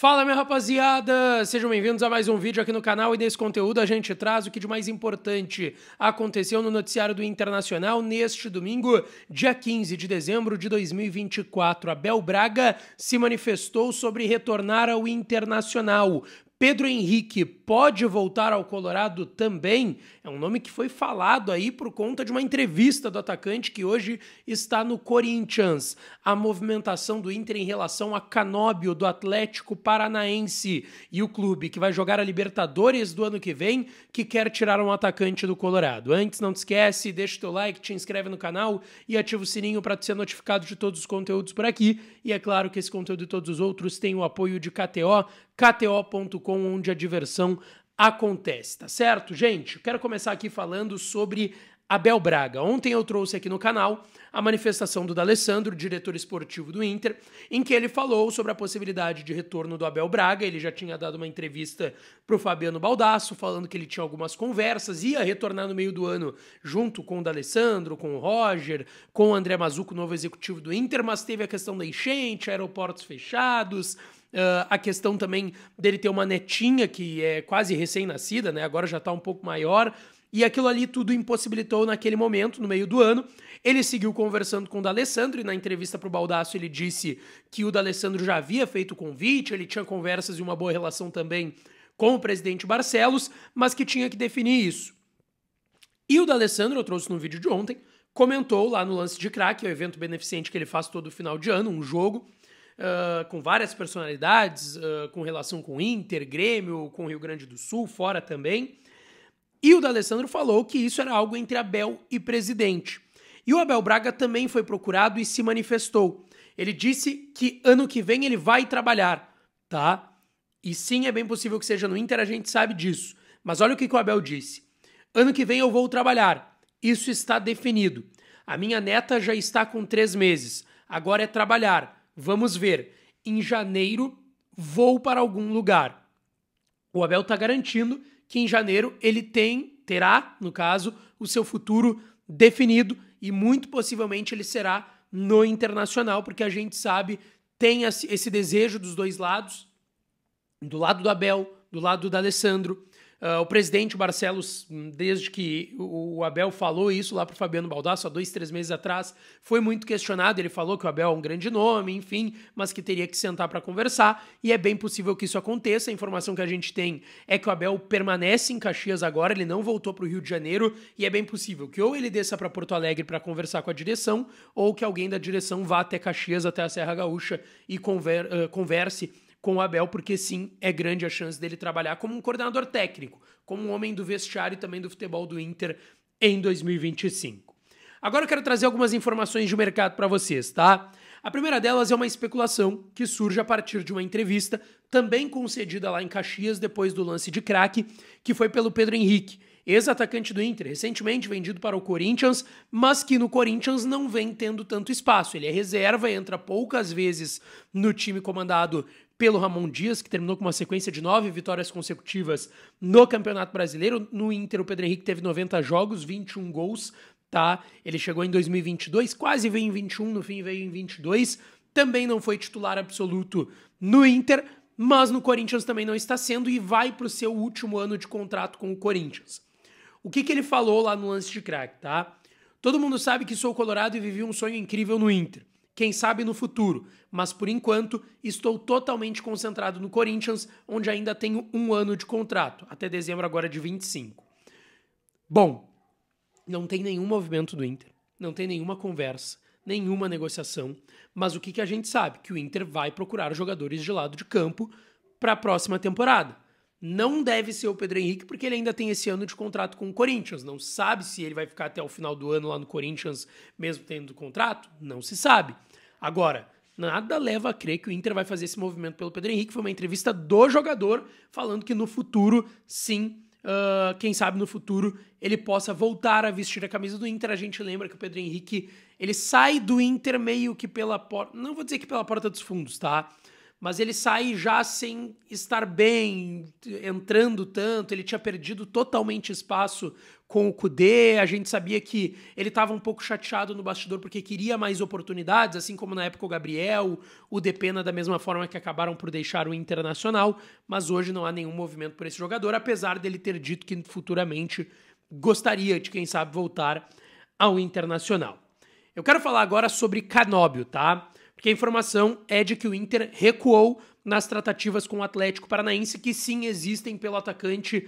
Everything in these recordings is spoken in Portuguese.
Fala, minha rapaziada! Sejam bem-vindos a mais um vídeo aqui no canal, e nesse conteúdo a gente traz o que de mais importante aconteceu no noticiário do Internacional neste domingo, dia 15 de dezembro de 2024. Abel Braga se manifestou sobre retornar ao Internacional. Pedro Henrique pode voltar ao Colorado também? É um nome que foi falado aí por conta de uma entrevista do atacante que hoje está no Corinthians. A movimentação do Inter em relação a Canóbio do Atlético Paranaense e o clube que vai jogar a Libertadores do ano que vem, que quer tirar um atacante do Colorado. Antes, não te esquece, deixa o teu like, te inscreve no canal e ativa o sininho para ser notificado de todos os conteúdos por aqui. E é claro que esse conteúdo e todos os outros têm o apoio de KTO, kto.com, onde a diversão acontece, tá certo, gente? Quero começar aqui falando sobre Abel Braga. Ontem eu trouxe aqui no canal a manifestação do D'Alessandro, diretor esportivo do Inter, em que ele falou sobre a possibilidade de retorno do Abel Braga. Ele já tinha dado uma entrevista pro Fabiano Baldasso, falando que ele tinha algumas conversas, ia retornar no meio do ano junto com o D'Alessandro, com o Roger, com o André Mazzucco, novo executivo do Inter, mas teve a questão da enchente, aeroportos fechados, a questão também dele ter uma netinha que é quase recém-nascida, né? Agora já tá um pouco maior, e aquilo ali tudo impossibilitou naquele momento, no meio do ano. Ele seguiu conversando com o D'Alessandro e na entrevista pro Baldasso ele disse que o D'Alessandro já havia feito o convite, ele tinha conversas e uma boa relação também com o presidente Barcelos, mas que tinha que definir isso. E o D'Alessandro, eu trouxe no vídeo de ontem, comentou lá no Lance de Crack, o evento beneficente que ele faz todo final de ano, um jogo, com várias personalidades, com relação com Inter, Grêmio, com Rio Grande do Sul, fora também. E o D'Alessandro falou que isso era algo entre Abel e presidente. E o Abel Braga também foi procurado e se manifestou. Ele disse que ano que vem ele vai trabalhar, tá? E sim, é bem possível que seja no Inter, a gente sabe disso. Mas olha o que o Abel disse. Ano que vem eu vou trabalhar. Isso está definido. A minha neta já está com 3 meses. Agora é trabalhar. Vamos ver. Em janeiro vou para algum lugar. O Abel está garantindo que em janeiro ele terá, no caso, o seu futuro definido e muito possivelmente ele será no Internacional, porque a gente sabe, tem esse desejo dos dois lados, do lado do Abel, do lado do D'Alessandro. O presidente Barcelos, desde que o Abel falou isso lá pro Fabiano Baldasso, há 2, 3 meses atrás, foi muito questionado. Ele falou que o Abel é um grande nome, enfim, mas que teria que sentar para conversar, e é bem possível que isso aconteça. A informação que a gente tem é que o Abel permanece em Caxias agora, ele não voltou pro Rio de Janeiro, e é bem possível que ou ele desça para Porto Alegre para conversar com a direção, ou que alguém da direção vá até Caxias, até a Serra Gaúcha, e converse com o Abel, porque sim, é grande a chance dele trabalhar como um coordenador técnico, como um homem do vestiário e também do futebol do Inter em 2025. Agora eu quero trazer algumas informações de mercado para vocês, tá? A primeira delas é uma especulação que surge a partir de uma entrevista, também concedida lá em Caxias, depois do Lance de Crack, que foi pelo Pedro Henrique, ex-atacante do Inter, recentemente vendido para o Corinthians, mas que no Corinthians não vem tendo tanto espaço. Ele é reserva, entra poucas vezes no time comandado pelo Ramon Dias, que terminou com uma sequência de 9 vitórias consecutivas no Campeonato Brasileiro. No Inter, o Pedro Henrique teve 90 jogos, 21 gols, tá? Ele chegou em 2022, quase veio em 21, no fim veio em 22. Também não foi titular absoluto no Inter, mas no Corinthians também não está sendo e vai para o seu último ano de contrato com o Corinthians. O que ele falou lá no Lance de Crack, tá? Todo mundo sabe que sou colorado e vivi um sonho incrível no Inter. Quem sabe no futuro, mas por enquanto estou totalmente concentrado no Corinthians, onde ainda tenho 1 ano de contrato, até dezembro agora de 25. Bom, não tem nenhum movimento do Inter, não tem nenhuma conversa, nenhuma negociação, mas o que a gente sabe? Que o Inter vai procurar jogadores de lado de campo para a próxima temporada. Não deve ser o Pedro Henrique, porque ele ainda tem esse ano de contrato com o Corinthians. Não sabe se ele vai ficar até o final do ano lá no Corinthians, mesmo tendo contrato? Não se sabe. Agora, nada leva a crer que o Inter vai fazer esse movimento pelo Pedro Henrique. Foi uma entrevista do jogador falando que no futuro, sim, quem sabe no futuro ele possa voltar a vestir a camisa do Inter. A gente lembra que o Pedro Henrique, ele sai do Inter meio que pela porta, não vou dizer que pela porta dos fundos, tá? Mas ele sai já sem estar bem, entrando tanto, ele tinha perdido totalmente espaço com o Kudê, a gente sabia que ele estava um pouco chateado no bastidor porque queria mais oportunidades, assim como na época o Gabriel, o Depena da mesma forma que acabaram por deixar o Internacional, mas hoje não há nenhum movimento por esse jogador, apesar dele ter dito que futuramente gostaria de, quem sabe, voltar ao Internacional. Eu quero falar agora sobre Canóbio, tá? Porque a informação é de que o Inter recuou nas tratativas com o Atlético Paranaense, que sim existem pelo atacante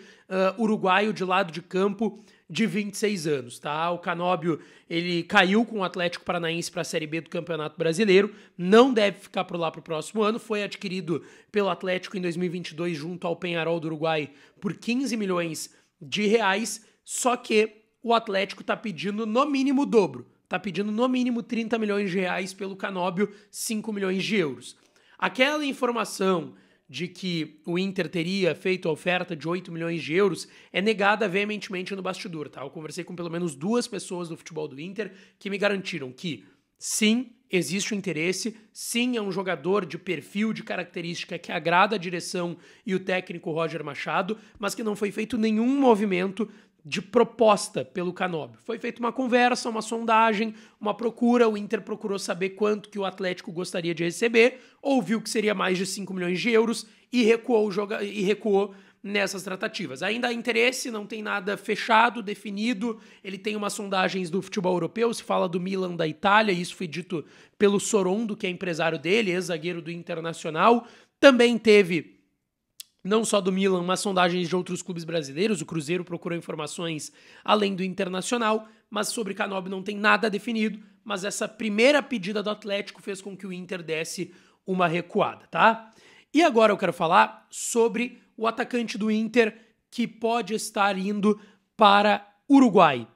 uruguaio de lado de campo de 26 anos, tá? O Canóbio, ele caiu com o Atlético Paranaense para a Série B do Campeonato Brasileiro, não deve ficar por lá para o próximo ano, foi adquirido pelo Atlético em 2022 junto ao Peñarol do Uruguai por 15 milhões de reais, só que o Atlético está pedindo no mínimo o dobro, está pedindo no mínimo 30 milhões de reais pelo Canóbio, 5 milhões de euros. Aquela informação de que o Inter teria feito a oferta de 8 milhões de euros é negada veementemente no bastidor, tá? Eu conversei com pelo menos 2 pessoas do futebol do Inter que me garantiram que, sim, existe o interesse, sim, é um jogador de perfil, de característica que agrada a direção e o técnico Roger Machado, mas que não foi feito nenhum movimento de proposta pelo Canóbio. Foi feita uma conversa, uma sondagem, uma procura, o Inter procurou saber quanto que o Atlético gostaria de receber, ouviu que seria mais de 5 milhões de euros e recuou nessas tratativas. Ainda há interesse, não tem nada fechado, definido, ele tem umas sondagens do futebol europeu, se fala do Milan da Itália, isso foi dito pelo Sorondo, que é empresário dele, ex-zagueiro do Internacional, também teve não só do Milan, mas sondagens de outros clubes brasileiros. O Cruzeiro procurou informações além do Internacional, mas sobre Canóbio não tem nada definido, mas essa primeira pedida do Atlético fez com que o Inter desse uma recuada, tá? E agora eu quero falar sobre o atacante do Inter que pode estar indo para o Uruguai,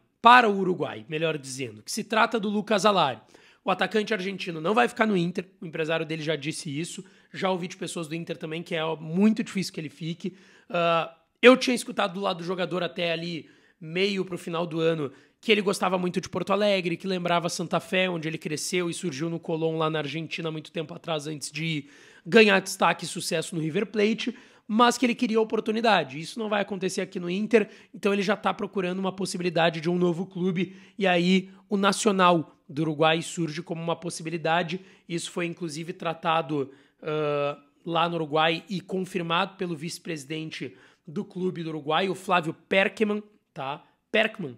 melhor dizendo, que se trata do Lucas Alario. O atacante argentino não vai ficar no Inter, o empresário dele já disse isso, já ouvi de pessoas do Inter também que é muito difícil que ele fique. Eu tinha escutado do lado do jogador até ali, meio pro final do ano, que ele gostava muito de Porto Alegre, que lembrava Santa Fé, onde ele cresceu e surgiu no Colón lá na Argentina muito tempo atrás, antes de ganhar destaque e sucesso no River Plate, mas que ele queria oportunidade. Isso não vai acontecer aqui no Inter, então ele já está procurando uma possibilidade de um novo clube, e aí o Nacional do Uruguai surge como uma possibilidade. Isso foi inclusive tratado lá no Uruguai e confirmado pelo vice-presidente do clube do Uruguai, o Flávio Perkman, tá? Perkman,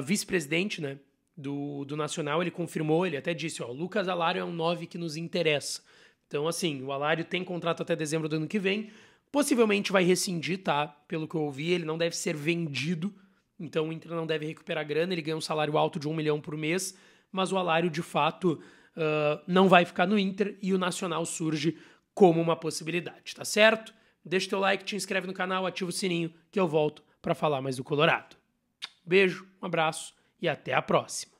vice-presidente, né, do Nacional, ele confirmou, ele até disse, ó, o Lucas Alario é um 9 que nos interessa. Então, assim, o Alario tem contrato até dezembro do ano que vem, possivelmente vai rescindir, tá? Pelo que eu ouvi, ele não deve ser vendido, então o Inter não deve recuperar grana, ele ganha um salário alto de 1 milhão por mês, mas o Alario, de fato, não vai ficar no Inter e o Nacional surge como uma possibilidade, tá certo? Deixa o teu like, te inscreve no canal, ativa o sininho que eu volto para falar mais do Colorado. Beijo, um abraço e até a próxima.